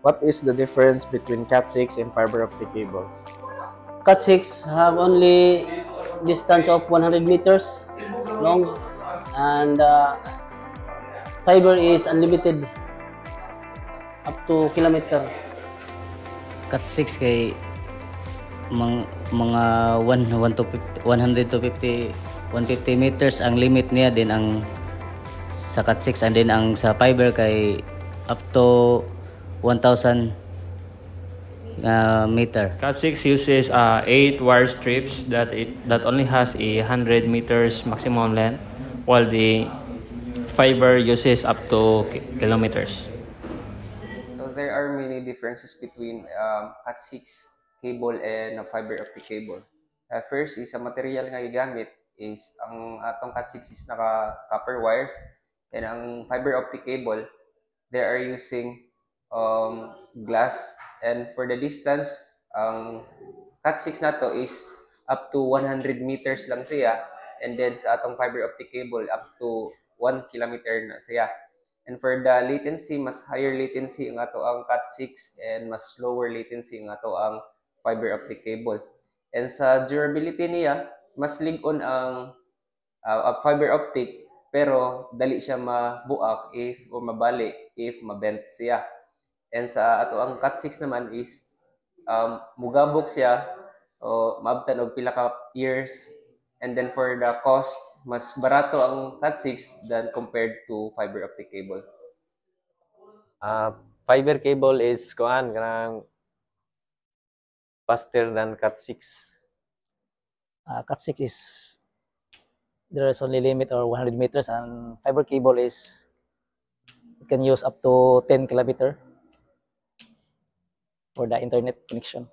What is the difference between Cat6 and fiber optic cable? Cat6 have only distance of 100 meters long, and fiber is unlimited up to kilometer. Cat 6 kay mga 100 to 50 150 meters ang limit niya, din ang sa Cat 6, and din ang sa fiber kay up to 1,000 meter. Cat 6 uses 8 wire strips that only has a 100 meters maximum length, while the fiber uses up to kilometers. So there are many differences between Cat6 cable and fiber optic cable. First is sa material nga gigamit is ang atong Cat6 is naka copper wires, and ang fiber optic cable they are using glass, and for the distance ang Cat6 nato is up to 100 meters lang siya, and then sa atong fiber optic cable up to 1 kilometer na siya. And for the latency, mas higher latency ang ato ang Cat6 and mas lower latency ang ato ang fiber optic cable. And sa durability niya, mas lig-on ang fiber optic, pero dali siya mabuak o mabali if mabent siya. And sa ato ang Cat6 naman is mugabok siya o maabtan og pila ka years. And then for the cost, mas barato ang Cat6 than compared to fiber optic cable. Fiber cable is kanang faster than Cat6. Cat6 is there is only limit or 100 meters, and fiber cable is it can use up to 10 kilometer for the internet connection.